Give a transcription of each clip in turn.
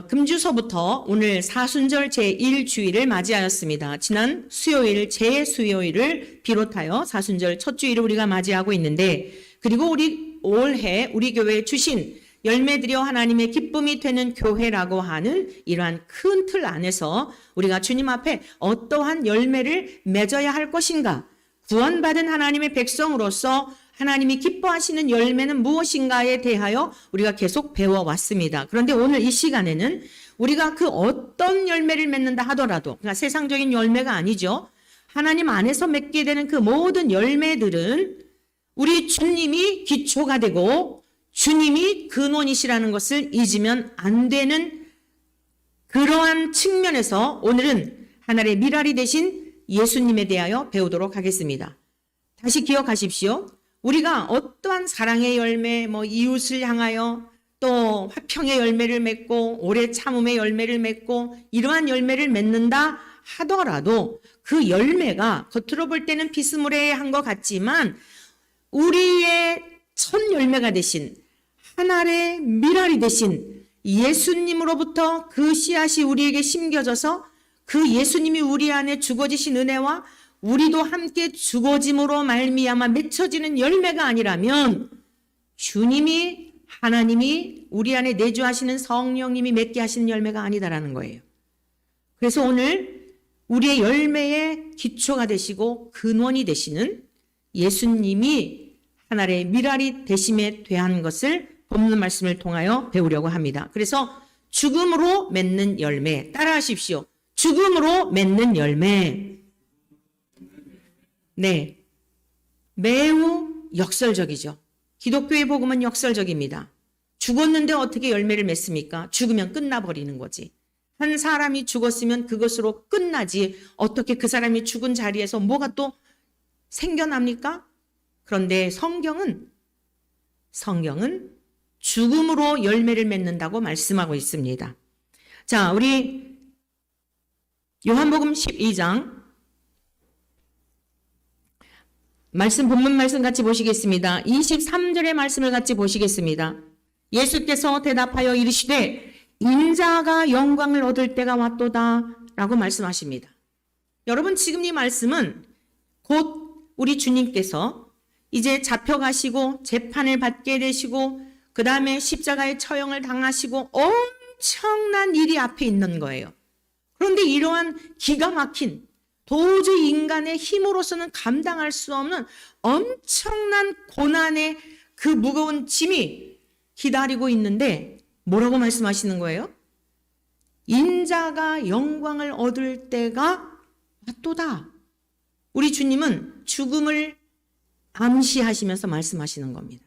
금주서부터 오늘 사순절 제1주일을 맞이하였습니다. 지난 수요일 제 수요일을 비롯하여 사순절 첫 주일을 우리가 맞이하고 있는데, 그리고 우리 올해 우리 교회에 주신 열매드려 하나님의 기쁨이 되는 교회라고 하는 이러한 큰 틀 안에서 우리가 주님 앞에 어떠한 열매를 맺어야 할 것인가, 구원받은 하나님의 백성으로서 하나님이 기뻐하시는 열매는 무엇인가에 대하여 우리가 계속 배워왔습니다. 그런데 오늘 이 시간에는 우리가 그 어떤 열매를 맺는다 하더라도, 그러니까 세상적인 열매가 아니죠. 하나님 안에서 맺게 되는 그 모든 열매들은 우리 주님이 기초가 되고 주님이 근원이시라는 것을 잊으면 안 되는 그러한 측면에서 오늘은 하나님의 미랄이 되신 예수님에 대하여 배우도록 하겠습니다. 다시 기억하십시오. 우리가 어떠한 사랑의 열매, 이웃을 향하여 또 화평의 열매를 맺고 오래 참음의 열매를 맺고 이러한 열매를 맺는다 하더라도 그 열매가 겉으로 볼 때는 비스무리한 것 같지만 우리의 첫 열매가 되신 하나의 미랄이 되신 예수님으로부터 그 씨앗이 우리에게 심겨져서 그 예수님이 우리 안에 주거지신 은혜와 우리도 함께 주거짐으로 말미암아 맺혀지는 열매가 아니라면 주님이 하나님이 우리 안에 내주하시는 성령님이 맺게 하시는 열매가 아니다라는 거예요. 그래서 오늘 우리의 열매의 기초가 되시고 근원이 되시는 예수님이 하나의 미랄이 되심에 대한 것을 본문 말씀을 통하여 배우려고 합니다. 그래서 죽음으로 맺는 열매, 따라하십시오. 죽음으로 맺는 열매. 네, 매우 역설적이죠. 기독교의 복음은 역설적입니다. 죽었는데 어떻게 열매를 맺습니까? 죽으면 끝나버리는 거지. 한 사람이 죽었으면 그것으로 끝나지 어떻게 그 사람이 죽은 자리에서 뭐가 또 생겨납니까? 그런데 성경은 죽음으로 열매를 맺는다고 말씀하고 있습니다. 자, 우리 요한복음 12장 본문 말씀 같이 보시겠습니다. 23절의 말씀을 같이 보시겠습니다. 예수께서 대답하여 이르시되 인자가 영광을 얻을 때가 왔도다 라고 말씀하십니다. 여러분, 지금 이 말씀은 곧 우리 주님께서 이제 잡혀가시고 재판을 받게 되시고 그 다음에 십자가의 처형을 당하시고 엄청난 일이 앞에 있는 거예요. 그런데 이러한 기가 막힌 도저히 인간의 힘으로서는 감당할 수 없는 엄청난 고난의 그 무거운 짐이 기다리고 있는데 뭐라고 말씀하시는 거예요? 인자가 영광을 얻을 때가 왔도다. 우리 주님은 죽음을 암시하시면서 말씀하시는 겁니다.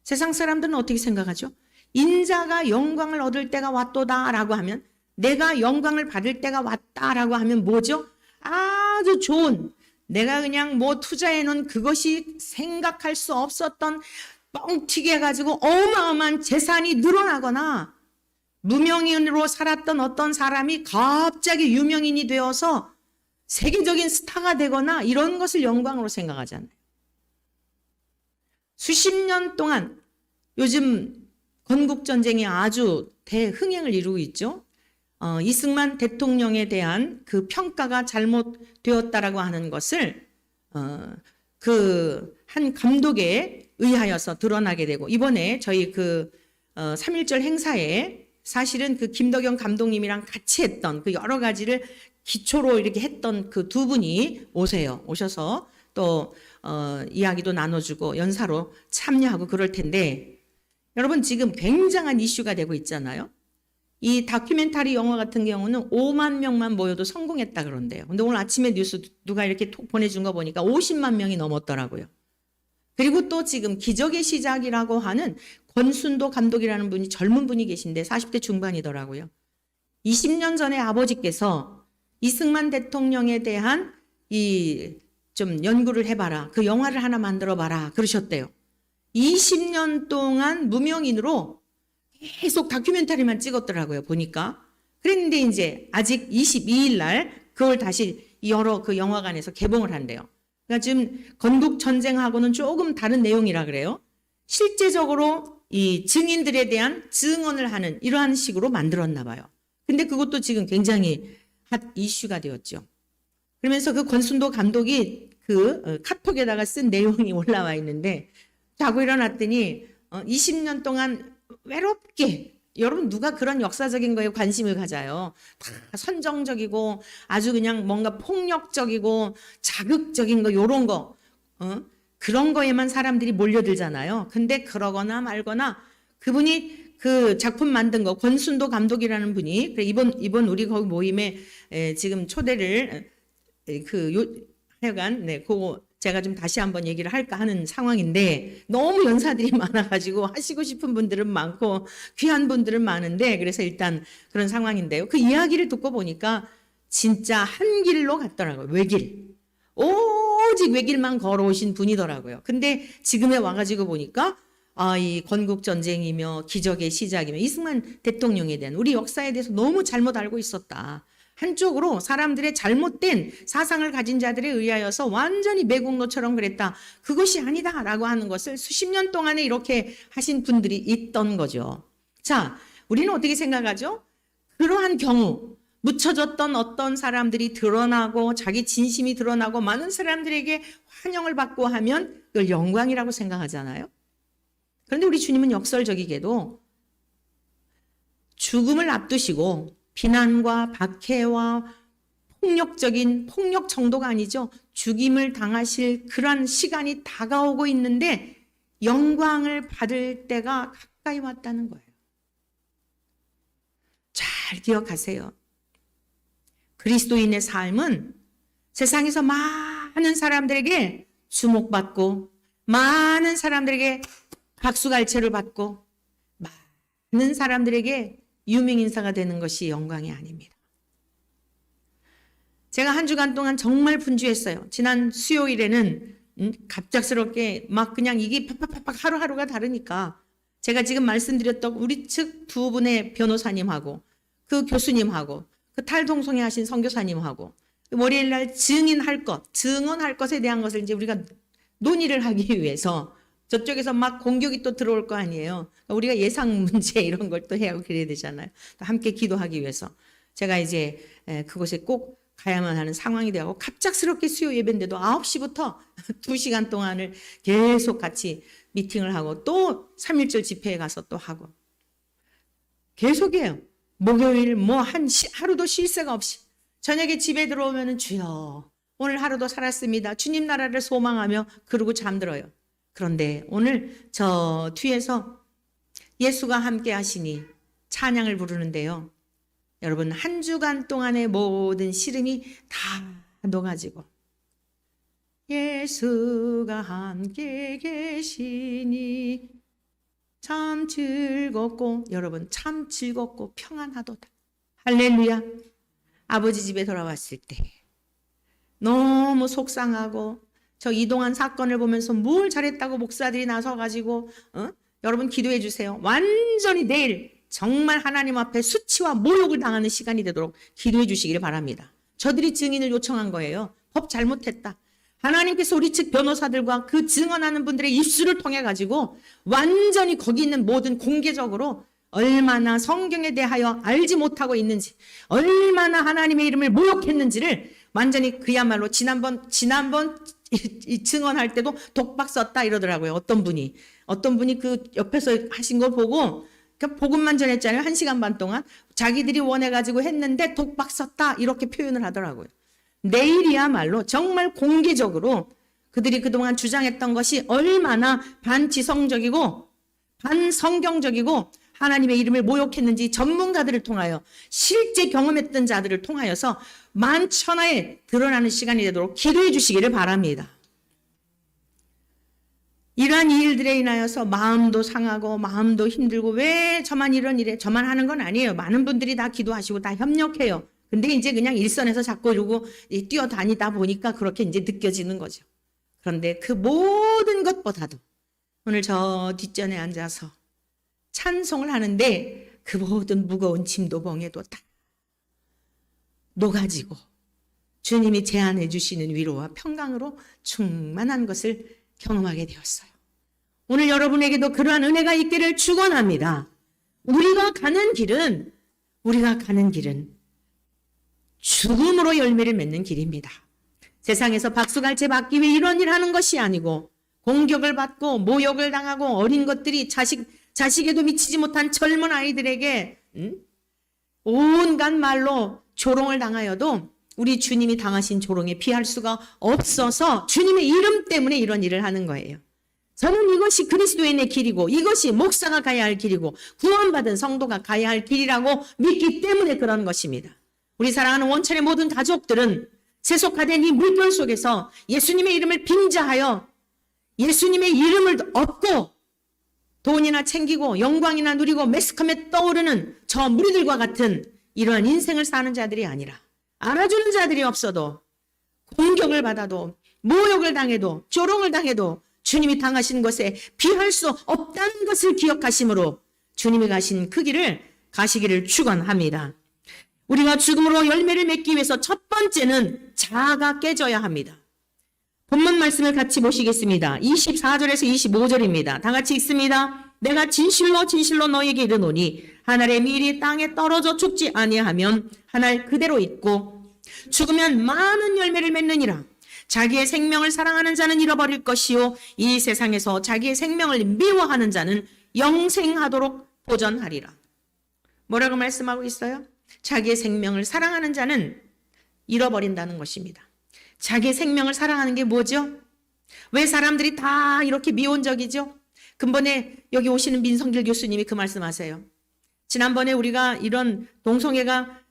세상 사람들은 어떻게 생각하죠? 인자가 영광을 얻을 때가 왔도다라고 하면, 내가 영광을 받을 때가 왔다라고 하면 뭐죠? 아주 좋은, 내가 그냥 투자해 놓은 그것이 생각할 수 없었던 뻥튀기 해가지고 어마어마한 재산이 늘어나거나 무명인으로 살았던 어떤 사람이 갑자기 유명인이 되어서 세계적인 스타가 되거나 이런 것을 영광으로 생각하잖아요. 수십 년 동안 요즘 건국전쟁이 아주 대흥행을 이루고 있죠. 이승만 대통령에 대한 그 평가가 잘못되었다라고 하는 것을 그 한 감독에 의하여서 드러나게 되고, 이번에 저희 3.1절 행사에 사실은 그 김덕영 감독님이랑 같이 했던 그 여러 가지를 기초로 이렇게 했던 그 두 분이 오셔서 또 이야기도 나눠주고 연사로 참여하고 그럴 텐데, 여러분 지금 굉장한 이슈가 되고 있잖아요. 이 다큐멘터리 영화 같은 경우는 5만 명만 모여도 성공했다 그런데요. 근데 오늘 아침에 뉴스 누가 이렇게 톡 보내준 거 보니까 50만 명이 넘었더라고요. 그리고 또 지금 기적의 시작이라고 하는 권순도 감독이라는 분이 젊은 분이 계신데 40대 중반이더라고요. 20년 전에 아버지께서 이승만 대통령에 대한 좀 연구를 해봐라. 그 영화를 하나 만들어봐라. 그러셨대요. 20년 동안 무명인으로 계속 다큐멘터리만 찍었더라고요. 보니까. 그랬는데 이제 아직 22일 날 그걸 다시 여러 그 영화관에서 개봉을 한대요. 그러니까 지금 건국 전쟁하고는 조금 다른 내용이라 그래요. 실제적으로 이 증인들에 대한 증언을 하는 이러한 식으로 만들었나 봐요. 근데 그것도 지금 굉장히 핫 이슈가 되었죠. 그러면서 그 권순도 감독이 그 카톡에다가 쓴 내용이 올라와 있는데, 자고 일어났더니 20년 동안 외롭게, 여러분 누가 그런 역사적인 거에 관심을 가져요. 다 선정적이고 아주 그냥 뭔가 폭력적이고 자극적인 거, 요런 거, 그런 거에만 사람들이 몰려들잖아요. 근데 그러거나 말거나, 그분이 그 작품 만든 거, 권순도 감독이라는 분이 이번 우리 거기 모임에 지금 초대를 하여간 그거 제가 좀 다시 한번 얘기를 할까 하는 상황인데, 너무 연사들이 많아가지고 하시고 싶은 분들은 많고 귀한 분들은 많은데, 그래서 일단 그런 상황인데요. 그 이야기를 듣고 보니까 진짜 한 길로 갔더라고요. 외길. 오직 외길만 걸어오신 분이더라고요. 근데 지금에 와가지고 보니까 이 건국전쟁이며 기적의 시작이며 이승만 대통령에 대한 우리 역사에 대해서 너무 잘못 알고 있었다. 한쪽으로 사람들의 잘못된 사상을 가진 자들에 의하여서 완전히 매국노처럼 그랬다. 그것이 아니다라고 하는 것을 수십 년 동안에 이렇게 하신 분들이 있던 거죠. 자, 우리는 어떻게 생각하죠? 그러한 경우 묻혀졌던 어떤 사람들이 드러나고 자기 진심이 드러나고 많은 사람들에게 환영을 받고 하면 그걸 영광이라고 생각하잖아요. 그런데 우리 주님은 역설적이게도 죽음을 앞두시고 비난과 박해와 폭력 정도가 아니죠. 죽임을 당하실 그런 시간이 다가오고 있는데 영광을 받을 때가 가까이 왔다는 거예요. 잘 기억하세요. 그리스도인의 삶은 세상에서 많은 사람들에게 주목받고 많은 사람들에게 박수갈채를 받고 많은 사람들에게 유명인사가 되는 것이 영광이 아닙니다. 제가 한 주간 동안 정말 분주했어요. 지난 수요일에는 갑작스럽게 막 그냥 이게 팍팍팍 하루하루가 다르니까 제가 지금 말씀드렸던 우리 측 두 분의 변호사님하고 그 교수님하고 그 탈동송회 하신 선교사님하고 월요일 날 증언할 것에 대한 것을 이제 우리가 논의를 하기 위해서 저쪽에서 막 공격이 또 들어올 거 아니에요. 우리가 예상 문제 이런 걸 또 해야 하고 그래야 되잖아요. 함께 기도하기 위해서 제가 이제 그곳에 꼭 가야만 하는 상황이 되고, 갑작스럽게 수요 예배인데도 9시부터 2시간 동안을 계속 같이 미팅을 하고 또 3.1절 집회에 가서 또 하고 계속해요. 목요일 하루도 쉴 새가 없이 저녁에 집에 들어오면은 주여 오늘 하루도 살았습니다. 주님 나라를 소망하며 그러고 잠들어요. 그런데 오늘 저 뒤에서 예수가 함께 하시니 찬양을 부르는데요. 여러분 한 주간 동안의 모든 시름이 다 녹아지고 예수가 함께 계시니 참 즐겁고, 여러분 참 즐겁고 평안하도다. 할렐루야. 아버지 집에 돌아왔을 때 너무 속상하고 저 이동한 사건을 보면서 뭘 잘했다고 목사들이 나서가지고 여러분 기도해 주세요. 완전히 내일 정말 하나님 앞에 수치와 모욕을 당하는 시간이 되도록 기도해 주시기를 바랍니다. 저들이 증인을 요청한 거예요. 법 잘못했다. 하나님께서 우리 측 변호사들과 그 증언하는 분들의 입술을 통해 가지고 완전히 거기 있는 모든 공개적으로 얼마나 성경에 대하여 알지 못하고 있는지, 얼마나 하나님의 이름을 모욕했는지를 완전히 그야말로 지난번 이 증언할 때도 독박 썼다 이러더라고요. 어떤 분이 그 옆에서 하신 걸 보고 그러니까 복음만 전했잖아요. 1시간 반 동안 자기들이 원해가지고 했는데 독박 썼다 이렇게 표현을 하더라고요. 내일이야말로 정말 공개적으로 그들이 그동안 주장했던 것이 얼마나 반지성적이고 반성경적이고 하나님의 이름을 모욕했는지 전문가들을 통하여 실제 경험했던 자들을 통하여서 만천하에 드러나는 시간이 되도록 기도해 주시기를 바랍니다. 이러한 일들에 인하여서 마음도 상하고 마음도 힘들고 왜 저만 이런 일에 저만 하는 건 아니에요. 많은 분들이 다 기도하시고 다 협력해요. 근데 이제 그냥 일선에서 자꾸 이러고 뛰어다니다 보니까 그렇게 이제 느껴지는 거죠. 그런데 그 모든 것보다도 오늘 저 뒷전에 앉아서 찬송을 하는데 그 모든 무거운 짐도 멍에도 다 녹아지고 주님이 제안해 주시는 위로와 평강으로 충만한 것을 경험하게 되었어요. 오늘 여러분에게도 그러한 은혜가 있기를 축원합니다. 우리가 가는 길은 죽음으로 열매를 맺는 길입니다. 세상에서 박수갈채 받기 위해 이런 일 하는 것이 아니고 공격을 받고 모욕을 당하고 어린 것들이 자식에도 미치지 못한 젊은 아이들에게 온갖 말로 조롱을 당하여도 우리 주님이 당하신 조롱에 피할 수가 없어서 주님의 이름 때문에 이런 일을 하는 거예요. 저는 이것이 그리스도인의 길이고 이것이 목사가 가야 할 길이고 구원받은 성도가 가야 할 길이라고 믿기 때문에 그런 것입니다. 우리 사랑하는 원천의 모든 가족들은 세속화된 이 물결 속에서 예수님의 이름을 빙자하여 예수님의 이름을 얻고 돈이나 챙기고 영광이나 누리고 매스컴에 떠오르는 저 무리들과 같은 이러한 인생을 사는 자들이 아니라 알아주는 자들이 없어도 공격을 받아도 모욕을 당해도 조롱을 당해도 주님이 당하신 것에 비할 수 없다는 것을 기억하심으로 주님이 가신 그 길을 가시기를 축원합니다. 우리가 죽음으로 열매를 맺기 위해서 첫 번째는 자아가 깨져야 합니다. 본문 말씀을 같이 보시겠습니다. 24절에서 25절입니다. 다 같이 읽습니다. 내가 진실로 진실로 너에게 이르노니 한 알의 밀이 땅에 떨어져 죽지 아니하면 한 알 그대로 있고 죽으면 많은 열매를 맺느니라. 자기의 생명을 사랑하는 자는 잃어버릴 것이요 이 세상에서 자기의 생명을 미워하는 자는 영생하도록 보전하리라. 뭐라고 말씀하고 있어요? 자기의 생명을 사랑하는 자는 잃어버린다는 것입니다. 자기의 생명을 사랑하는 게 뭐죠? 왜 사람들이 다 이렇게 미온적이죠? 근본에 여기 오시는 민성길 교수님이 그 말씀하세요. 지난번에 우리가 이런 동성애가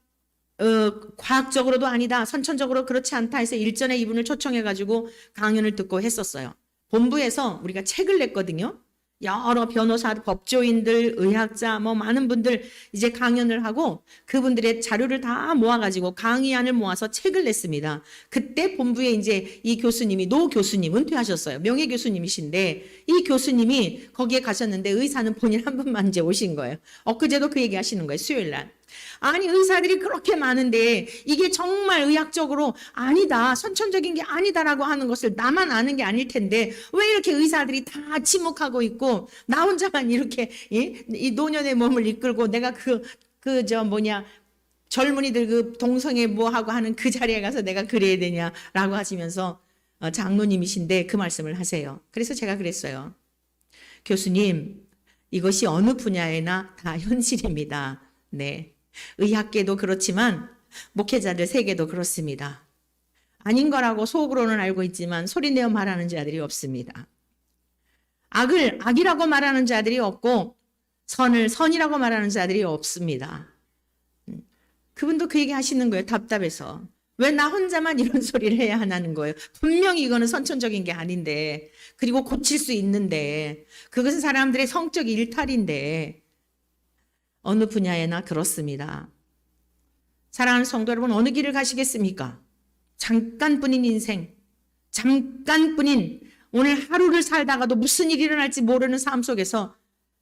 과학적으로도 아니다, 선천적으로 그렇지 않다 해서 일전에 이분을 초청해가지고 강연을 듣고 했었어요. 본부에서 우리가 책을 냈거든요. 여러 변호사, 법조인들, 의학자, 많은 분들 이제 강연을 하고 그분들의 자료를 다 모아가지고 강의안을 모아서 책을 냈습니다. 그때 본부에 이제 이 교수님이, 노 교수님 은퇴하셨어요. 명예 교수님이신데 이 교수님이 거기에 가셨는데 의사는 본인 한 분만 이제 오신 거예요. 엊그제도 그 얘기 하시는 거예요. 수요일 날. 아니 의사들이 그렇게 많은데 이게 정말 의학적으로 아니다, 선천적인 게 아니다라고 하는 것을 나만 아는 게 아닐 텐데 왜 이렇게 의사들이 다 침묵하고 있고 나 혼자만 이렇게 이 노년의 몸을 이끌고 내가 젊은이들 그 동성애 뭐하고 하는 그 자리에 가서 내가 그래야 되냐라고 하시면서 장로님이신데 그 말씀을 하세요. 그래서 제가 그랬어요. 교수님, 이것이 어느 분야에나 다 현실입니다. 네. 의학계도 그렇지만 목회자들 세계도 그렇습니다. 아닌 거라고 속으로는 알고 있지만 소리내어 말하는 자들이 없습니다. 악을 악이라고 말하는 자들이 없고 선을 선이라고 말하는 자들이 없습니다. 그분도 그 얘기 하시는 거예요. 답답해서. 왜 나 혼자만 이런 소리를 해야 하는 거예요. 분명히 이거는 선천적인 게 아닌데, 그리고 고칠 수 있는데, 그것은 사람들의 성적 일탈인데 어느 분야에나 그렇습니다. 사랑하는 성도 여러분, 어느 길을 가시겠습니까? 잠깐뿐인 인생, 잠깐뿐인 오늘 하루를 살다가도 무슨 일이 일어날지 모르는 삶 속에서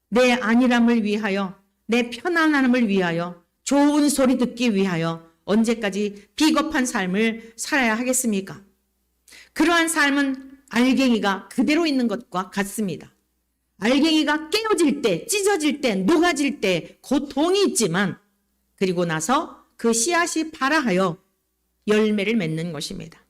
내 안일함을 위하여, 내 편안함을 위하여, 좋은 소리 듣기 위하여 언제까지 비겁한 삶을 살아야 하겠습니까? 그러한 삶은 알갱이가 그대로 있는 것과 같습니다. 알갱이가 깨어질 때, 찢어질 때, 녹아질 때 고통이 있지만 그리고 나서 그 씨앗이 발아하여 열매를 맺는 것입니다.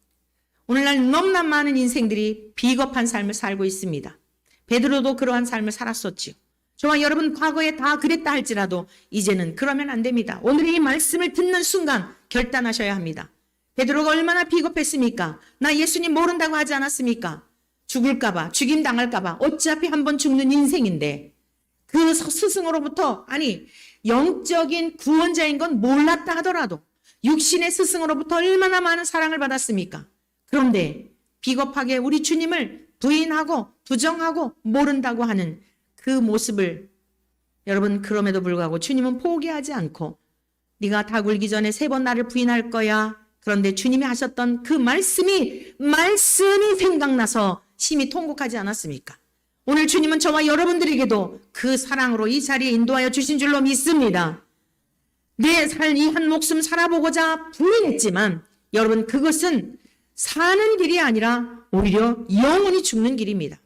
오늘날 너무나 많은 인생들이 비겁한 삶을 살고 있습니다. 베드로도 그러한 삶을 살았었지요. 저와 여러분 과거에 다 그랬다 할지라도 이제는 그러면 안 됩니다. 오늘의 이 말씀을 듣는 순간 결단하셔야 합니다. 베드로가 얼마나 비겁했습니까? 나 예수님 모른다고 하지 않았습니까? 죽을까봐, 죽임당할까봐 어차피 한번 죽는 인생인데 그 스승으로부터, 아니 영적인 구원자인 건 몰랐다 하더라도 육신의 스승으로부터 얼마나 많은 사랑을 받았습니까? 그런데 비겁하게 우리 주님을 부인하고 부정하고 모른다고 하는 그 모습을, 여러분 그럼에도 불구하고 주님은 포기하지 않고 네가 다 굴기 전에 3번 나를 부인할 거야. 그런데 주님이 하셨던 그 말씀이 생각나서 심히 통곡하지 않았습니까? 오늘 주님은 저와 여러분들에게도 그 사랑으로 이 자리에 인도하여 주신 줄로 믿습니다. 내 살 이 한 목숨 살아보고자 부인했지만 여러분 그것은 사는 길이 아니라 오히려 영원히 죽는 길입니다.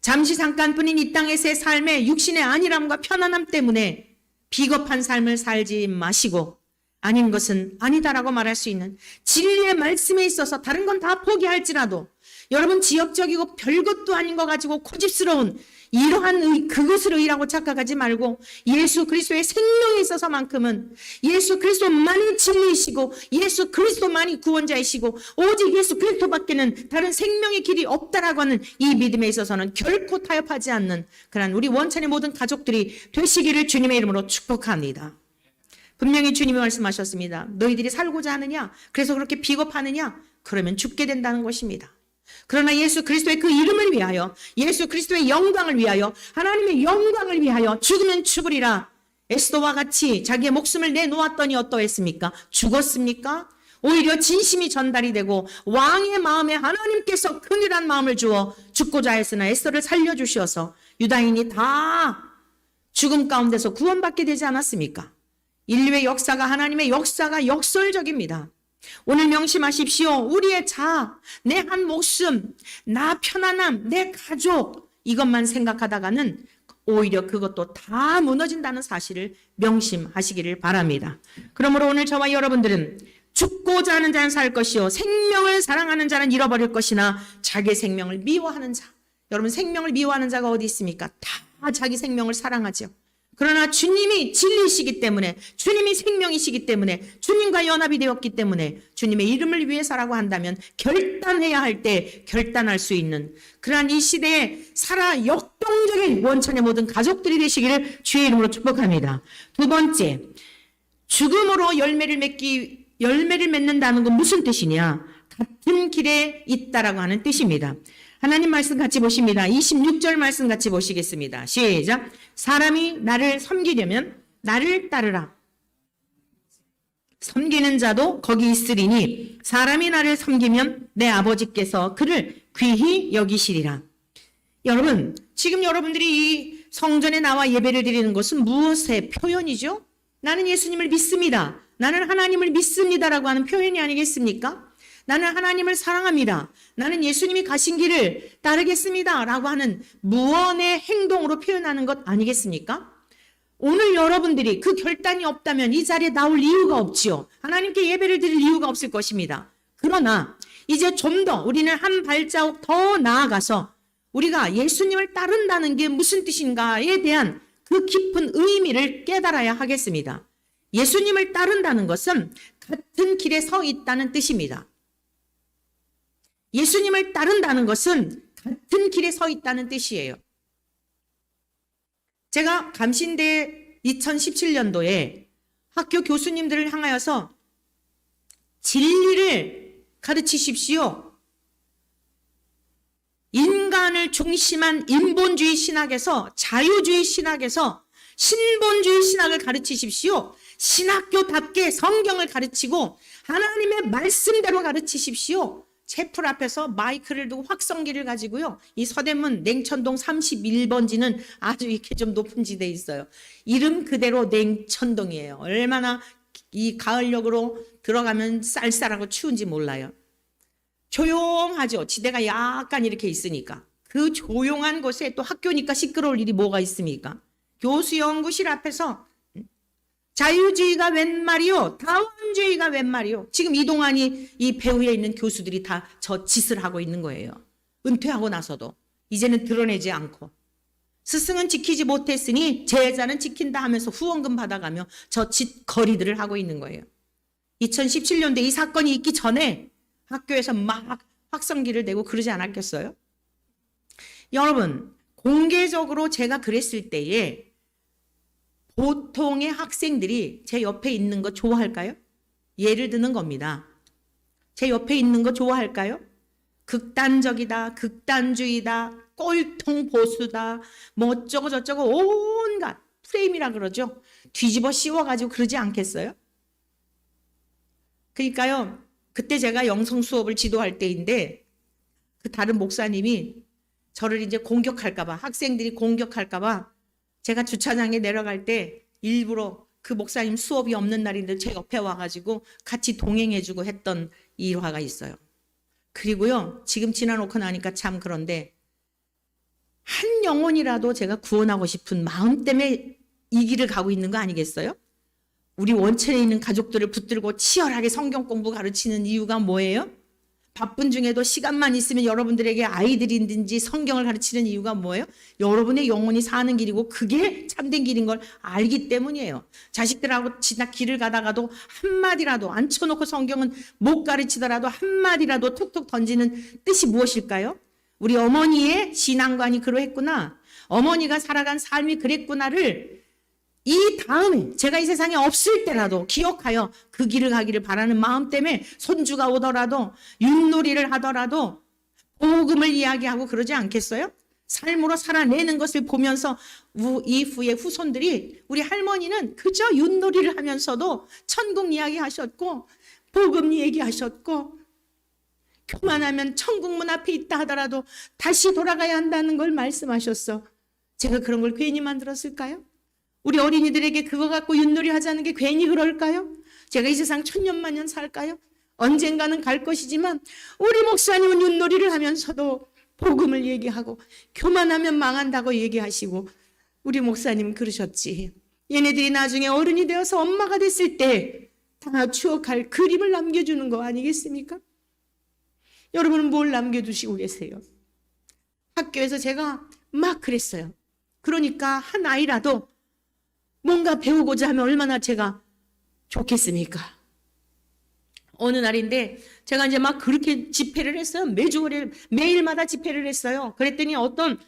잠시 잠깐뿐인 이 땅에서의 삶의 육신의 안일함과 편안함 때문에 비겁한 삶을 살지 마시고 아닌 것은 아니다라고 말할 수 있는 진리의 말씀에 있어서 다른 건 다 포기할지라도 여러분 지역적이고 별것도 아닌 거 가지고 고집스러운 이러한 그것을 의라고 착각하지 말고 예수 그리스도의 생명에 있어서만큼은 예수 그리스도만이 진리이시고 예수 그리스도만이 구원자이시고 오직 예수 그리스도밖에는 다른 생명의 길이 없다라고 하는 이 믿음에 있어서는 결코 타협하지 않는 그런 우리 원찬의 모든 가족들이 되시기를 주님의 이름으로 축복합니다. 분명히 주님이 말씀하셨습니다. 너희들이 살고자 하느냐? 그래서 그렇게 비겁하느냐? 그러면 죽게 된다는 것입니다. 그러나 예수 그리스도의 그 이름을 위하여 예수 그리스도의 영광을 위하여 하나님의 영광을 위하여 죽으면 죽으리라. 에스더와 같이 자기의 목숨을 내놓았더니 어떠했습니까? 죽었습니까? 오히려 진심이 전달이 되고 왕의 마음에 하나님께서 큰일한 마음을 주어 죽고자 했으나 에스더를 살려주셔서 유다인이 다 죽음 가운데서 구원받게 되지 않았습니까? 인류의 역사가 하나님의 역사가 역설적입니다. 오늘 명심하십시오. 우리의 자아, 내 한 목숨, 나 편안함, 내 가족 이것만 생각하다가는 오히려 그것도 다 무너진다는 사실을 명심하시기를 바랍니다. 그러므로 오늘 저와 여러분들은 죽고자 하는 자는 살 것이요 생명을 사랑하는 자는 잃어버릴 것이나 자기 생명을 미워하는 자. 여러분 생명을 미워하는 자가 어디 있습니까? 다 자기 생명을 사랑하죠. 그러나 주님이 진리이시기 때문에 주님이 생명이시기 때문에 주님과 연합이 되었기 때문에 주님의 이름을 위해서라고 한다면 결단해야 할 때 결단할 수 있는 그러한 이 시대에 살아 역동적인 원천의 모든 가족들이 되시기를 주의 이름으로 축복합니다. 두 번째, 죽음으로 열매를 맺는다는 건 무슨 뜻이냐? 같은 길에 있다라고 하는 뜻입니다. 하나님 말씀 같이 보십니다. 26절 말씀 같이 보시겠습니다. 시작. 사람이 나를 섬기려면 나를 따르라. 섬기는 자도 거기 있으리니 사람이 나를 섬기면 내 아버지께서 그를 귀히 여기시리라. 여러분, 지금 여러분들이 이 성전에 나와 예배를 드리는 것은 무엇의 표현이죠? 나는 예수님을 믿습니다. 나는 하나님을 믿습니다라고 하는 표현이 아니겠습니까? 나는 하나님을 사랑합니다. 나는 예수님이 가신 길을 따르겠습니다. 라고 하는 무언의 행동으로 표현하는 것 아니겠습니까? 오늘 여러분들이 그 결단이 없다면 이 자리에 나올 이유가 없지요. 하나님께 예배를 드릴 이유가 없을 것입니다. 그러나 이제 좀 더 우리는 한 발자국 더 나아가서 우리가 예수님을 따른다는 게 무슨 뜻인가에 대한 그 깊은 의미를 깨달아야 하겠습니다. 예수님을 따른다는 것은 같은 길에 서 있다는 뜻입니다. 예수님을 따른다는 것은 같은 길에 서 있다는 뜻이에요. 제가 감신대 2017년도에 학교 교수님들을 향하여서 진리를 가르치십시오. 인간을 중심한 인본주의 신학에서 자유주의 신학에서 신본주의 신학을 가르치십시오. 신학교답게 성경을 가르치고 하나님의 말씀대로 가르치십시오. 채플 앞에서 마이크를 두고 확성기를 가지고요. 이 서대문 냉천동 31번지는 아주 이렇게 좀 높은 지대에 있어요. 이름 그대로 냉천동이에요. 얼마나 이 가을역으로 들어가면 쌀쌀하고 추운지 몰라요. 조용하죠. 지대가 약간 이렇게 있으니까. 그 조용한 곳에 또 학교니까 시끄러울 일이 뭐가 있습니까? 교수 연구실 앞에서 자유주의가 웬 말이요? 다원주의가 웬 말이요? 지금 이동환이 이 배후에 있는 교수들이 다 저 짓을 하고 있는 거예요. 은퇴하고 나서도 이제는 드러내지 않고 스승은 지키지 못했으니 제자는 지킨다 하면서 후원금 받아가며 저 짓거리들을 하고 있는 거예요. 2017년도에 이 사건이 있기 전에 학교에서 막 확성기를 내고 그러지 않았겠어요? 여러분, 공개적으로 제가 그랬을 때에 보통의 학생들이 제 옆에 있는 거 좋아할까요? 예를 드는 겁니다. 제 옆에 있는 거 좋아할까요? 극단적이다, 극단주의다, 꼴통 보수다, 뭐 어쩌고 저쩌고 온갖 프레임이라 그러죠. 뒤집어 씌워가지고 그러지 않겠어요? 그러니까요. 그때 제가 영성 수업을 지도할 때인데 그 다른 목사님이 저를 이제 공격할까 봐, 학생들이 공격할까 봐 제가 주차장에 내려갈 때 일부러 그 목사님 수업이 없는 날인데 제 옆에 와가지고 같이 동행해주고 했던 일화가 있어요. 그리고요, 지금 지나놓고 나니까 참 그런데 한 영혼이라도 제가 구원하고 싶은 마음 때문에 이 길을 가고 있는 거 아니겠어요? 우리 원천에 있는 가족들을 붙들고 치열하게 성경 공부 가르치는 이유가 뭐예요? 바쁜 중에도 시간만 있으면 여러분들에게 아이들이든지 성경을 가르치는 이유가 뭐예요? 여러분의 영혼이 사는 길이고 그게 참된 길인 걸 알기 때문이에요. 자식들하고 지나 길을 가다가도 한마디라도 앉혀놓고 성경은 못 가르치더라도 한마디라도 툭툭 던지는 뜻이 무엇일까요? 우리 어머니의 신앙관이 그러했구나. 어머니가 살아간 삶이 그랬구나를 이 다음에 제가 이 세상에 없을 때라도 기억하여 그 길을 가기를 바라는 마음 때문에 손주가 오더라도 윷놀이를 하더라도 복음을 이야기하고 그러지 않겠어요? 삶으로 살아내는 것을 보면서 이후의 후손들이 우리 할머니는 그저 윷놀이를 하면서도 천국 이야기하셨고 복음 얘기하셨고 교만하면 천국 문 앞에 있다 하더라도 다시 돌아가야 한다는 걸 말씀하셨어. 제가 그런 걸 괜히 만들었을까요? 우리 어린이들에게 그거 갖고 윷놀이 하자는 게 괜히 그럴까요? 제가 이 세상 천년만년 살까요? 언젠가는 갈 것이지만 우리 목사님은 윷놀이를 하면서도 복음을 얘기하고 교만하면 망한다고 얘기하시고 우리 목사님은 그러셨지. 얘네들이 나중에 어른이 되어서 엄마가 됐을 때 다 추억할 그림을 남겨주는 거 아니겠습니까? 여러분은 뭘 남겨두시고 계세요? 학교에서 제가 막 그랬어요. 그러니까 한 아이라도 뭔가 배우고자 하면 얼마나 제가 좋겠습니까? 어느 날인데 제가 이제 막 그렇게 집회를 했어요. 매주 매일마다 집회를 했어요. 그랬더니 어떤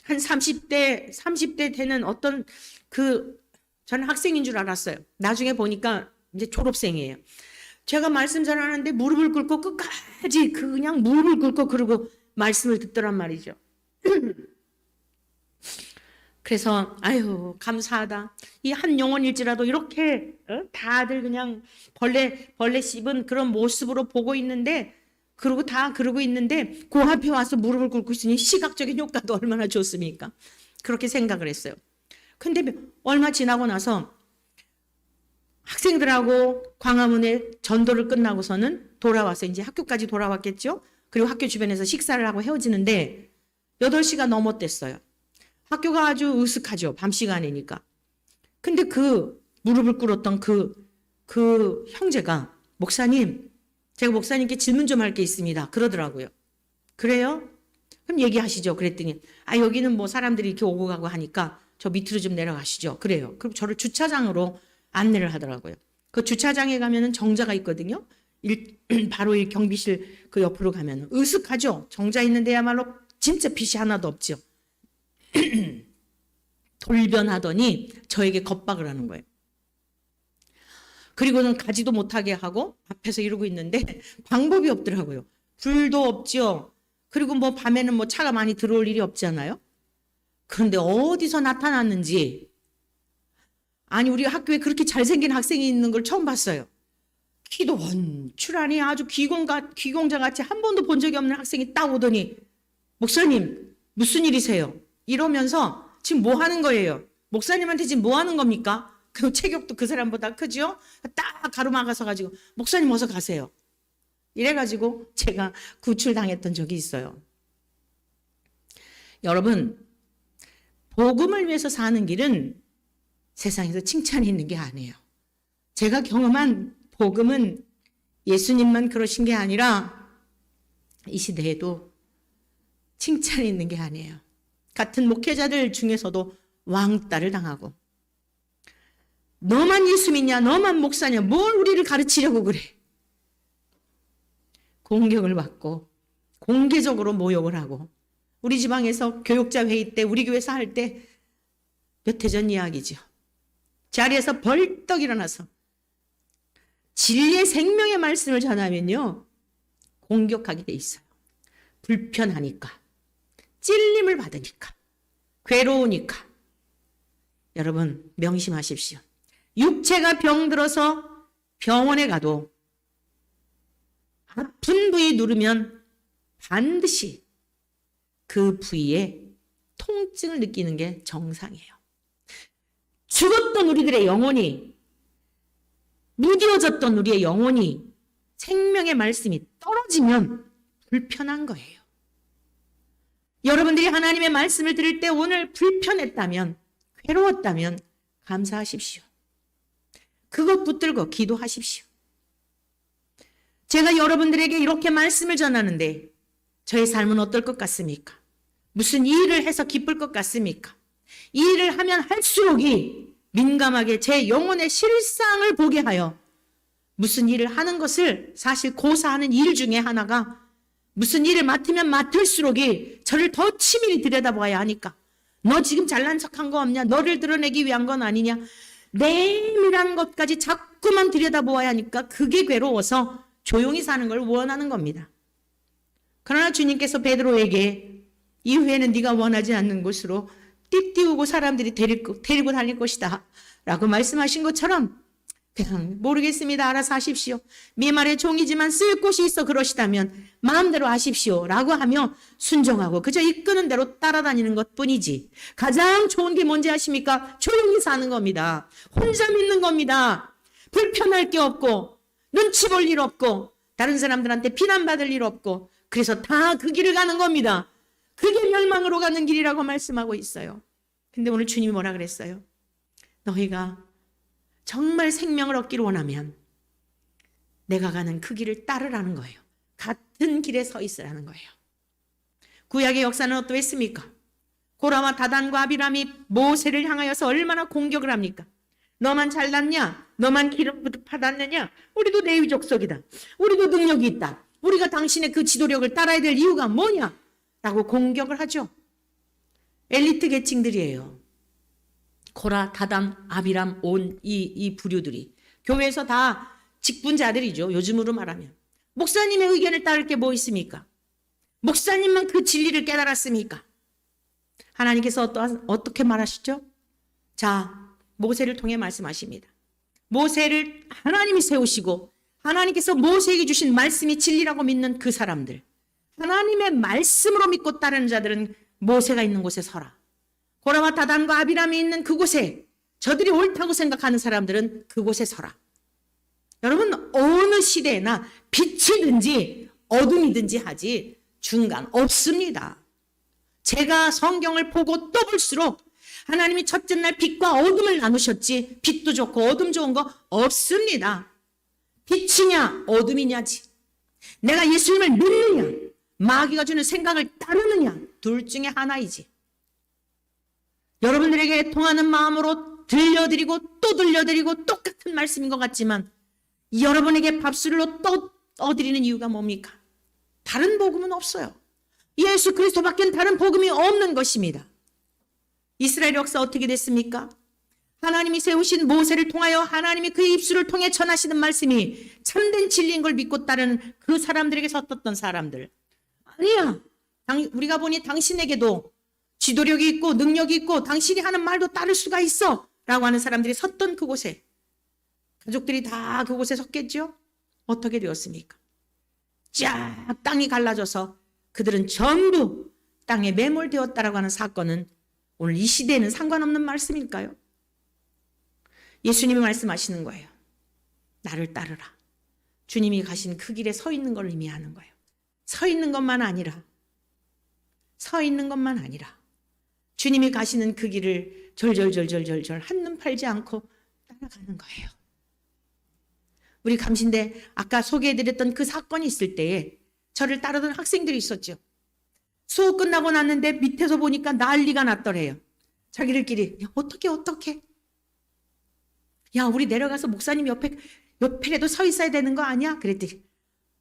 한 30대 되는 어떤 저는 학생인 줄 알았어요. 나중에 보니까 이제 졸업생이에요. 제가 말씀 전하는데 무릎을 꿇고 끝까지 그냥 무릎을 꿇고 그러고 말씀을 듣더란 말이죠. 그래서 아유 감사하다. 이 한 영혼일지라도 이렇게 다들 그냥 벌레 씹은 그런 모습으로 보고 있는데 그러고 다 그러고 있는데 그 앞에 와서 무릎을 꿇고 있으니 시각적인 효과도 얼마나 좋습니까? 그렇게 생각을 했어요. 근데 얼마 지나고 나서 학생들하고 광화문에 전도를 끝나고서는 돌아와서 이제 학교까지 돌아왔겠죠? 그리고 학교 주변에서 식사를 하고 헤어지는데 8시가 넘었댔어요. 학교가 아주 으슥하죠. 밤 시간이니까. 근데 그 무릎을 꿇었던 그 형제가 목사님, 제가 목사님께 질문 좀 할 게 있습니다. 그러더라고요. 그래요? 그럼 얘기하시죠. 그랬더니 여기는 뭐 사람들이 이렇게 오고 가고 하니까 저 밑으로 좀 내려가시죠. 그래요. 그럼 저를 주차장으로 안내를 하더라고요. 그 주차장에 가면은 정자가 있거든요. 바로 이 경비실 그 옆으로 가면 으슥하죠. 정자 있는 데야말로 진짜 빛이 하나도 없죠. 돌변하더니 저에게 겁박을 하는 거예요. 그리고는 가지도 못하게 하고 앞에서 이러고 있는데 방법이 없더라고요. 불도 없죠. 그리고 뭐 밤에는 뭐 차가 많이 들어올 일이 없잖아요. 그런데 어디서 나타났는지 아니 우리 학교에 그렇게 잘생긴 학생이 있는 걸 처음 봤어요. 키도 원출하니 아주 귀공자같이 한 번도 본 적이 없는 학생이 딱 오더니 목사님 무슨 일이세요? 이러면서 지금 뭐 하는 거예요? 목사님한테 지금 뭐 하는 겁니까? 그 체격도 그 사람보다 크죠? 딱 가로막아서 가지고 목사님 어서 가세요. 이래가지고 제가 구출당했던 적이 있어요. 여러분 복음을 위해서 사는 길은 세상에서 칭찬이 있는 게 아니에요. 제가 경험한 복음은 예수님만 그러신 게 아니라 이 시대에도 칭찬이 있는 게 아니에요. 같은 목회자들 중에서도 왕따를 당하고 너만 예수 믿냐 너만 목사냐 뭘 우리를 가르치려고 그래. 공격을 받고 공개적으로 모욕을 하고 우리 지방에서 교육자 회의 때 우리 교회에서 할 때 몇 해 전 이야기죠. 자리에서 벌떡 일어나서 진리의 생명의 말씀을 전하면요 공격하게 돼 있어요. 불편하니까 찔림을 받으니까 괴로우니까. 여러분 명심하십시오. 육체가 병들어서 병원에 가도 아픈 부위 누르면 반드시 그 부위에 통증을 느끼는 게 정상이에요. 죽었던 우리들의 영혼이, 무뎌졌던 우리의 영혼이 생명의 말씀이 떨어지면 불편한 거예요. 여러분들이 하나님의 말씀을 들을 때 오늘 불편했다면, 괴로웠다면 감사하십시오. 그것 붙들고 기도하십시오. 제가 여러분들에게 이렇게 말씀을 전하는데 저의 삶은 어떨 것 같습니까? 무슨 일을 해서 기쁠 것 같습니까? 이 일을 하면 할수록이 민감하게 제 영혼의 실상을 보게 하여 무슨 일을 하는 것을 사실 고사하는 일 중에 하나가 무슨 일을 맡으면 맡을수록이 저를 더 치밀히 들여다봐야 하니까 너 지금 잘난 척한 거 없냐? 너를 드러내기 위한 건 아니냐? 내밀한 것까지 자꾸만 들여다보아야 하니까 그게 괴로워서 조용히 사는 걸 원하는 겁니다. 그러나 주님께서 베드로에게 이후에는 네가 원하지 않는 곳으로 띠띠우고 사람들이 데리고 다닐 것이다 라고 말씀하신 것처럼 그냥 모르겠습니다. 알아서 하십시오. 미말의 종이지만 쓸 곳이 있어 그러시다면 마음대로 하십시오 라고 하며 순종하고 그저 이끄는 대로 따라다니는 것뿐이지 가장 좋은 게 뭔지 아십니까? 조용히 사는 겁니다. 혼자 믿는 겁니다. 불편할 게 없고 눈치 볼 일 없고 다른 사람들한테 비난받을 일 없고 그래서 다 그 길을 가는 겁니다. 그게 멸망으로 가는 길이라고 말씀하고 있어요. 근데 오늘 주님이 뭐라 그랬어요? 너희가 정말 생명을 얻기를 원하면 내가 가는 그 길을 따르라는 거예요. 같은 길에 서 있으라는 거예요. 구약의 역사는 어떠했습니까? 고라와 다단과 아비람이 모세를 향하여서 얼마나 공격을 합니까? 너만 잘났냐? 너만 기름 받았느냐? 우리도 레위 족속이다. 우리도 능력이 있다. 우리가 당신의 그 지도력을 따라야 될 이유가 뭐냐? 라고 공격을 하죠. 엘리트 계층들이에요. 고라, 다단, 아비람, 온 이 부류들이 교회에서 다 직분자들이죠. 요즘으로 말하면. 목사님의 의견을 따를 게 뭐 있습니까? 목사님만 그 진리를 깨달았습니까? 하나님께서 어떻게 말하시죠? 자, 모세를 통해 말씀하십니다. 모세를 하나님이 세우시고 하나님께서 모세에게 주신 말씀이 진리라고 믿는 그 사람들, 하나님의 말씀으로 믿고 따르는 자들은 모세가 있는 곳에 서라. 고라와 다단과 아비람이 있는 그곳에 저들이 옳다고 생각하는 사람들은 그곳에 서라. 여러분 어느 시대나 빛이든지 어둠이든지 하지 중간 없습니다. 제가 성경을 보고 또 볼수록 하나님이 첫째 날 빛과 어둠을 나누셨지 빛도 좋고 어둠 좋은 거 없습니다. 빛이냐 어둠이냐지. 내가 예수님을 믿느냐 마귀가 주는 생각을 따르느냐 둘 중에 하나이지. 여러분들에게 통하는 마음으로 들려드리고 또 들려드리고 똑같은 말씀인 것 같지만 여러분에게 밥술로 또 떠드리는 이유가 뭡니까? 다른 복음은 없어요. 예수 그리스도밖에 다른 복음이 없는 것입니다. 이스라엘 역사 어떻게 됐습니까? 하나님이 세우신 모세를 통하여 하나님이 그의 입술을 통해 전하시는 말씀이 참된 진리인 걸 믿고 따르는 그 사람들에게 섰던 사람들. 아니야. 우리가 보니 당신에게도 지도력이 있고 능력이 있고 당신이 하는 말도 따를 수가 있어 라고 하는 사람들이 섰던 그곳에 가족들이 다 그곳에 섰겠죠? 어떻게 되었습니까? 쫙 땅이 갈라져서 그들은 전부 땅에 매몰되었다라고 하는 사건은 오늘 이 시대에는 상관없는 말씀일까요? 예수님이 말씀하시는 거예요. 나를 따르라. 주님이 가신 그 길에 서 있는 걸 의미하는 거예요. 서 있는 것만 아니라 주님이 가시는 그 길을 절절절절절절 한눈 팔지 않고 따라가는 거예요. 우리 감신대 아까 소개해드렸던 그 사건이 있을 때에 저를 따르던 학생들이 있었죠. 수업 끝나고 났는데 밑에서 보니까 난리가 났더래요. 자기들끼리 어떻게 야 우리 내려가서 목사님 옆에라도 서 있어야 되는 거 아니야? 그랬더니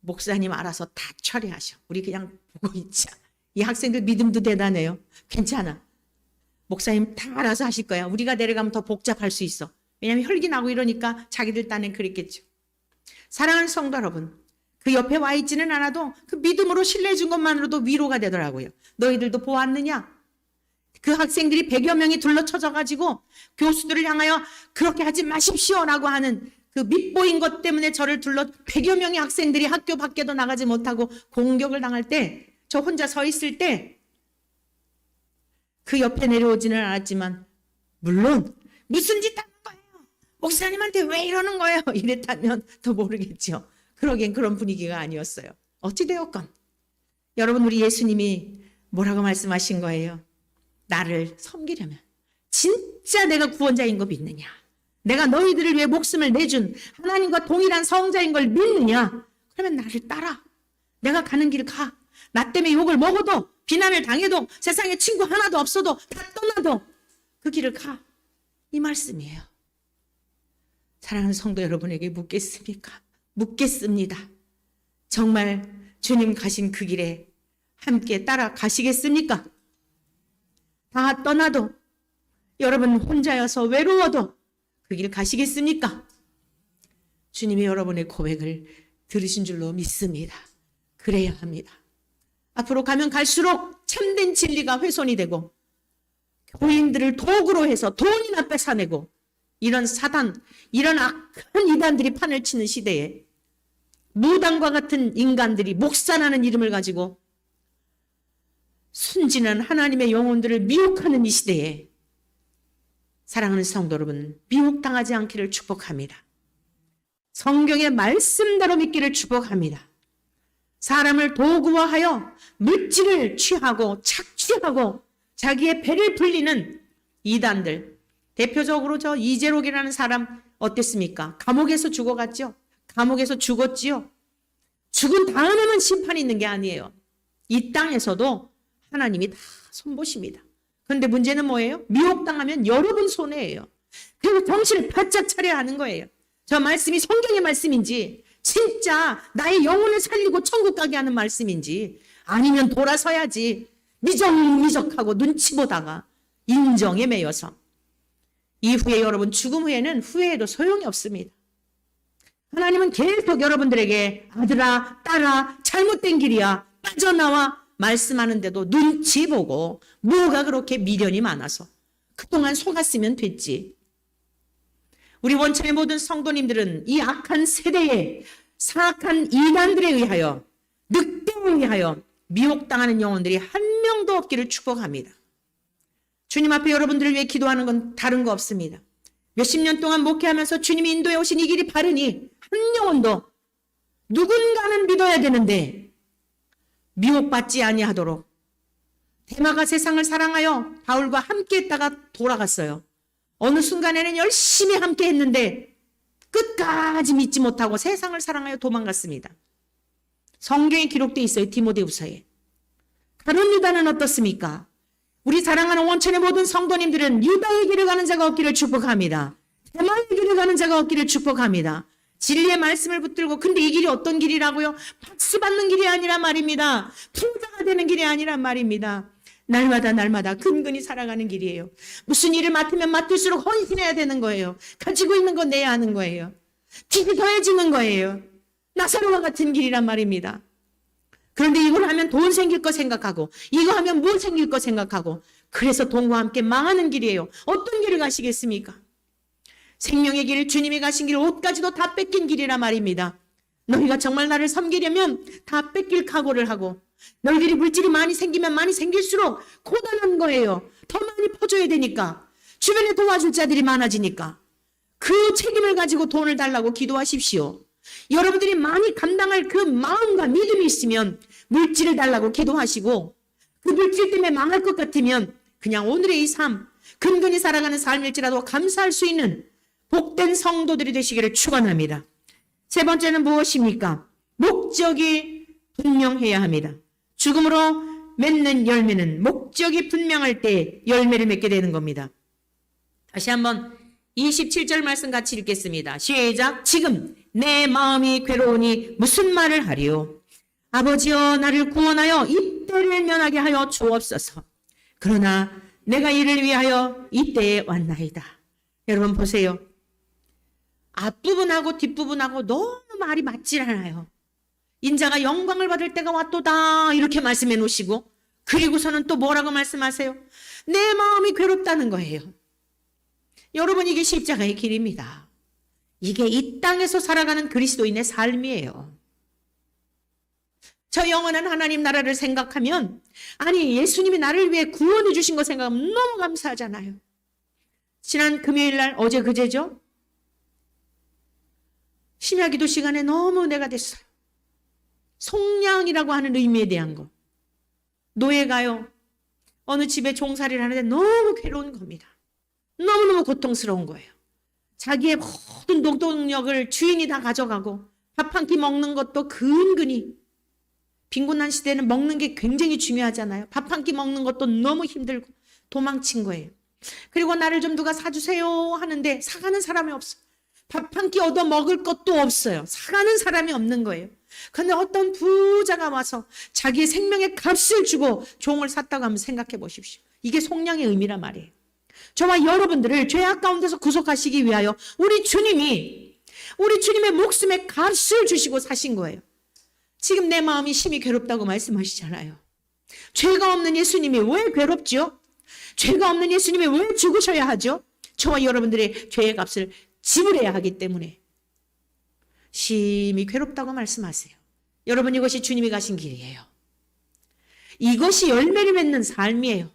목사님 알아서 다 처리하셔. 우리 그냥 보고 있자. 이 학생들 믿음도 대단해요. 괜찮아. 목사님 다 알아서 하실 거야. 우리가 내려가면 더 복잡할 수 있어. 왜냐하면 혈기 나고 이러니까 자기들 딴엔 그랬겠죠. 사랑하는 성도 여러분, 그 옆에 와 있지는 않아도 그 믿음으로 신뢰해 준 것만으로도 위로가 되더라고요. 너희들도 보았느냐? 그 학생들이 100여 명이 둘러쳐져 가지고 교수들을 향하여 그렇게 하지 마십시오라고 하는 그 밉보인 것 때문에 저를 100여 명의 학생들이 학교 밖에도 나가지 못하고 공격을 당할 때 저 혼자 서 있을 때 그 옆에 내려오지는 않았지만 물론 무슨 짓 하는 거예요? 목사님한테 왜 이러는 거예요? 이랬다면 더 모르겠죠. 그러기엔 그런 분위기가 아니었어요. 어찌되었건 여러분 우리 예수님이 뭐라고 말씀하신 거예요? 나를 섬기려면 진짜 내가 구원자인 거 믿느냐? 내가 너희들을 위해 목숨을 내준 하나님과 동일한 성자인 걸 믿느냐? 그러면 나를 따라. 내가 가는 길 가. 나 때문에 욕을 먹어도 비난을 당해도 세상에 친구 하나도 없어도 다 떠나도 그 길을 가. 이 말씀이에요. 사랑하는 성도 여러분에게 묻겠습니까? 묻겠습니다. 정말 주님 가신 그 길에 함께 따라가시겠습니까? 다 떠나도 여러분 혼자여서 외로워도 그 길 가시겠습니까? 주님이 여러분의 고백을 들으신 줄로 믿습니다. 그래야 합니다. 앞으로 가면 갈수록 참된 진리가 훼손이 되고 교인들을 도구로 해서 돈이나 뺏어내고 이런 사단, 이런 악한 이단들이 판을 치는 시대에 무당과 같은 인간들이 목사라는 이름을 가지고 순진한 하나님의 영혼들을 미혹하는 이 시대에 사랑하는 성도 여러분, 미혹당하지 않기를 축복합니다. 성경의 말씀대로 믿기를 축복합니다. 사람을 도구화하여 물질을 취하고 착취하고 자기의 배를 불리는 이단들, 대표적으로 저 이재록이라는 사람 어땠습니까? 감옥에서 죽어갔죠. 감옥에서 죽었지요. 죽은 다음에는 심판이 있는 게 아니에요. 이 땅에서도 하나님이 다 손보십니다. 그런데 문제는 뭐예요? 미혹당하면 여러분 손해예요. 그리고 정신을 바짝 차려야 하는 거예요. 저 말씀이 성경의 말씀인지 진짜 나의 영혼을 살리고 천국 가게 하는 말씀인지 아니면 돌아서야지 미적미적하고 눈치 보다가 인정에 매여서 이후에 여러분 죽음 후에는 후회해도 소용이 없습니다. 하나님은 계속 여러분들에게 아들아 딸아 잘못된 길이야 빠져나와 말씀하는데도 눈치 보고 뭐가 그렇게 미련이 많아서 그동안 속았으면 됐지. 우리 원천의 모든 성도님들은 이 악한 세대에 사악한 이단들에 의하여 늑대에 의하여 미혹당하는 영혼들이 한 명도 없기를 축복합니다. 주님 앞에 여러분들을 위해 기도하는 건 다른 거 없습니다. 몇십 년 동안 목회하면서 주님이 인도해 오신 이 길이 바르니 한 영혼도 누군가는 믿어야 되는데 미혹받지 아니하도록 데마가 세상을 사랑하여 바울과 함께 했다가 돌아갔어요. 어느 순간에는 열심히 함께 했는데 끝까지 믿지 못하고 세상을 사랑하여 도망갔습니다. 성경에 기록되어 있어요. 디모데후서에. 가룟 유다는 어떻습니까? 우리 사랑하는 원천의 모든 성도님들은 유다의 길을 가는 자가 없기를 축복합니다. 데마의 길을 가는 자가 없기를 축복합니다. 진리의 말씀을 붙들고 근데 이 길이 어떤 길이라고요? 박수 받는 길이 아니라 말입니다. 부자가 되는 길이 아니라 말입니다. 날마다 근근히 살아가는 길이에요. 무슨 일을 맡으면 맡을수록 헌신해야 되는 거예요. 가지고 있는 거 내야 하는 거예요. 빚이 더해지는 거예요. 나사로와 같은 길이란 말입니다. 그런데 이걸 하면 돈 생길 거 생각하고 이거 하면 뭐 생길 거 생각하고 그래서 돈과 함께 망하는 길이에요. 어떤 길을 가시겠습니까? 생명의 길, 주님이 가신 길, 옷까지도 다 뺏긴 길이라 말입니다. 너희가 정말 나를 섬기려면 다 뺏길 각오를 하고 너희들이 물질이 많이 생기면 많이 생길수록 고단한 거예요. 더 많이 퍼줘야 되니까. 주변에 도와줄 자들이 많아지니까. 그 책임을 가지고 돈을 달라고 기도하십시오. 여러분들이 많이 감당할 그 마음과 믿음이 있으면 물질을 달라고 기도하시고 그 물질 때문에 망할 것 같으면 그냥 오늘의 이 삶, 근근히 살아가는 삶일지라도 감사할 수 있는 복된 성도들이 되시기를 축원합니다. 세 번째는 무엇입니까? 목적이 분명해야 합니다. 죽음으로 맺는 열매는 목적이 분명할 때 열매를 맺게 되는 겁니다. 다시 한번 27절 말씀 같이 읽겠습니다. 시작. 지금 내 마음이 괴로우니 무슨 말을 하리요? 아버지여 나를 구원하여 이때를 면하게 하여 주옵소서. 그러나 내가 이를 위하여 이때에 왔나이다. 여러분 보세요. 앞부분하고 뒷부분하고 너무 말이 맞질 않아요. 인자가 영광을 받을 때가 왔도다 이렇게 말씀해 놓으시고 그리고서는 또 뭐라고 말씀하세요? 내 마음이 괴롭다는 거예요. 여러분 이게 십자가의 길입니다. 이게 이 땅에서 살아가는 그리스도인의 삶이에요. 저 영원한 하나님 나라를 생각하면 아니 예수님이 나를 위해 구원해 주신 거 생각하면 너무 감사하잖아요. 지난 금요일 날 어제 그제죠? 심야기도 시간에 너무 은혜가 됐어요. 속량이라고 하는 의미에 대한 거. 노예가요. 어느 집에 종살이를 하는데 너무 괴로운 겁니다. 너무너무 고통스러운 거예요. 자기의 모든 노동력을 주인이 다 가져가고 밥 한 끼 먹는 것도 근근히, 빈곤한 시대에는 먹는 게 굉장히 중요하잖아요. 밥 한 끼 먹는 것도 너무 힘들고 도망친 거예요. 그리고 나를 좀 누가 사주세요 하는데 사가는 사람이 없어. 밥 한 끼 얻어 먹을 것도 없어요. 사가는 사람이 없는 거예요. 그런데 어떤 부자가 와서 자기의 생명의 값을 주고 종을 샀다고 하면 생각해 보십시오. 이게 속량의 의미란 말이에요. 저와 여러분들을 죄악 가운데서 구속하시기 위하여 우리 주님의 목숨의 값을 주시고 사신 거예요. 지금 내 마음이 심히 괴롭다고 말씀하시잖아요. 죄가 없는 예수님이 왜 괴롭죠? 죄가 없는 예수님이 왜 죽으셔야 하죠? 저와 여러분들의 죄의 값을 지불해야 하기 때문에 심히 괴롭다고 말씀하세요. 여러분, 이것이 주님이 가신 길이에요. 이것이 열매를 맺는 삶이에요.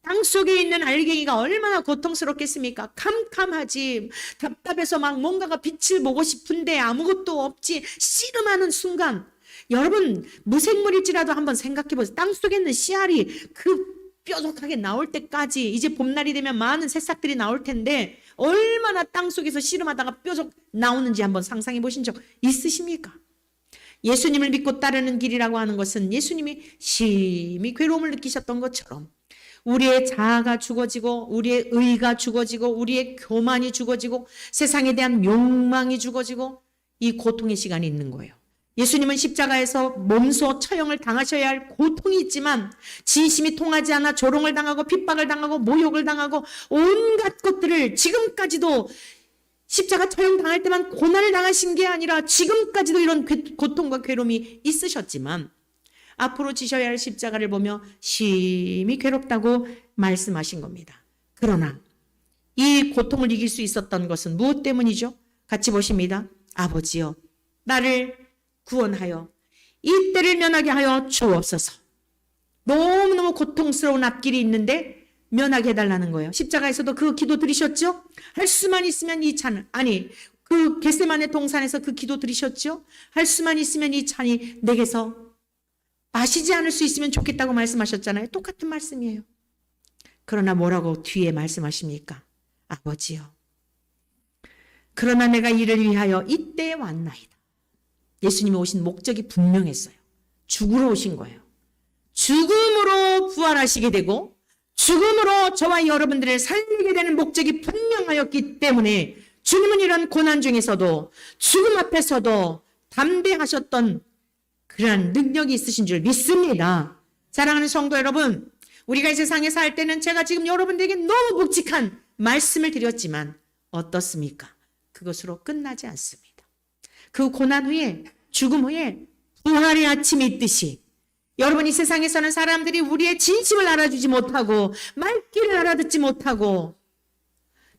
땅속에 있는 알갱이가 얼마나 고통스럽겠습니까? 캄캄하지, 답답해서 막 뭔가가 빛을 보고 싶은데 아무것도 없지, 씨름하는 순간, 여러분 무생물일지라도 한번 생각해 보세요. 땅속에 있는 씨알이 그 뾰족하게 나올 때까지, 이제 봄날이 되면 많은 새싹들이 나올 텐데 얼마나 땅속에서 씨름하다가 뾰족 나오는지 한번 상상해 보신 적 있으십니까? 예수님을 믿고 따르는 길이라고 하는 것은 예수님이 심히 괴로움을 느끼셨던 것처럼 우리의 자아가 죽어지고 우리의 의가 죽어지고 우리의 교만이 죽어지고 세상에 대한 욕망이 죽어지고 이 고통의 시간이 있는 거예요. 예수님은 십자가에서 몸소 처형을 당하셔야 할 고통이 있지만 진심이 통하지 않아 조롱을 당하고 핍박을 당하고 모욕을 당하고 온갖 것들을 지금까지도 십자가 처형 당할 때만 고난을 당하신 게 아니라 지금까지도 이런 고통과 괴로움이 있으셨지만 앞으로 지셔야 할 십자가를 보며 심히 괴롭다고 말씀하신 겁니다. 그러나 이 고통을 이길 수 있었던 것은 무엇 때문이죠? 같이 보십니다. 아버지여, 나를 구원하여 이 때를 면하게 하여 주옵소서. 너무너무 고통스러운 앞길이 있는데 면하게 해달라는 거예요. 십자가에서도 그 기도 드리셨죠? 할 수만 있으면 이 잔을, 그 겟세마네 동산에서 그 기도 드리셨죠? 할 수만 있으면 이 잔이 내게서 마시지 않을 수 있으면 좋겠다고 말씀하셨잖아요. 똑같은 말씀이에요. 그러나 뭐라고 뒤에 말씀하십니까? 아버지여, 그러나 내가 이를 위하여 이때에 왔나이다. 예수님이 오신 목적이 분명했어요. 죽으러 오신 거예요. 죽음으로 부활하시게 되고 죽음으로 저와 여러분들을 살리게 되는 목적이 분명하였기 때문에 주님은 이런 고난 중에서도 죽음 앞에서도 담대하셨던 그러한 능력이 있으신 줄 믿습니다. 사랑하는 성도 여러분, 우리가 이 세상에 살 때는 제가 지금 여러분들에게 너무 묵직한 말씀을 드렸지만 어떻습니까? 그것으로 끝나지 않습니다. 그 고난 후에, 죽음 후에 부활의 아침이 있듯이 여러분, 이 세상에 사는 사람들이 우리의 진심을 알아주지 못하고 말귀를 알아듣지 못하고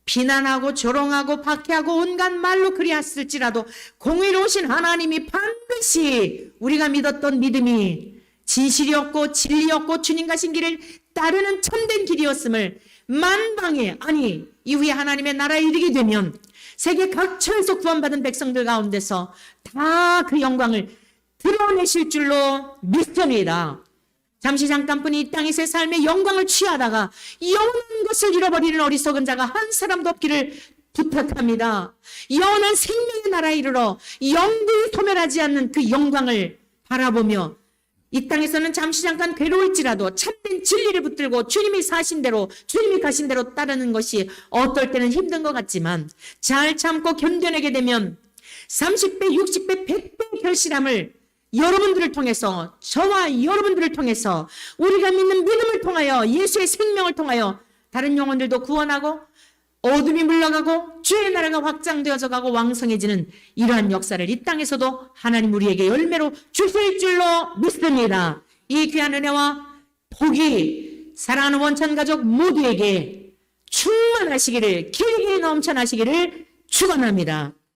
비난하고 조롱하고 박해하고 온갖 말로 그리했을지라도 공의로우신 하나님이 반드시 우리가 믿었던 믿음이 진실이었고 진리였고 주님 가신 길을 따르는 참된 길이었음을 만방에, 이후에 하나님의 나라에 이르게 되면 세계 각처에서 구원받은 백성들 가운데서 다 그 영광을 드러내실 줄로 믿습니다. 잠시 잠깐뿐 이 땅에서의 삶의 영광을 취하다가 영원한 것을 잃어버리는 어리석은 자가 한 사람도 없기를 부탁합니다. 영원한 생명의 나라에 이르러 영구히 소멸하지 않는 그 영광을 바라보며 이 땅에서는 잠시 잠깐 괴로울지라도 참된 진리를 붙들고 주님이 사신 대로, 주님이 가신 대로 따르는 것이 어떨 때는 힘든 것 같지만 잘 참고 견뎌내게 되면 30배, 60배, 100배 결실함을 여러분들을 통해서, 저와 여러분들을 통해서, 우리가 믿는 믿음을 통하여, 예수의 생명을 통하여 다른 영혼들도 구원하고 어둠이 물러가고 주의 나라가 확장되어져 가고 왕성해지는 이러한 역사를 이 땅에서도 하나님 우리에게 열매로 주실 줄로 믿습니다. 이 귀한 은혜와 복이 사랑하는 원천가족 모두에게 충만하시기를, 길게 넘쳐나시기를 축원합니다.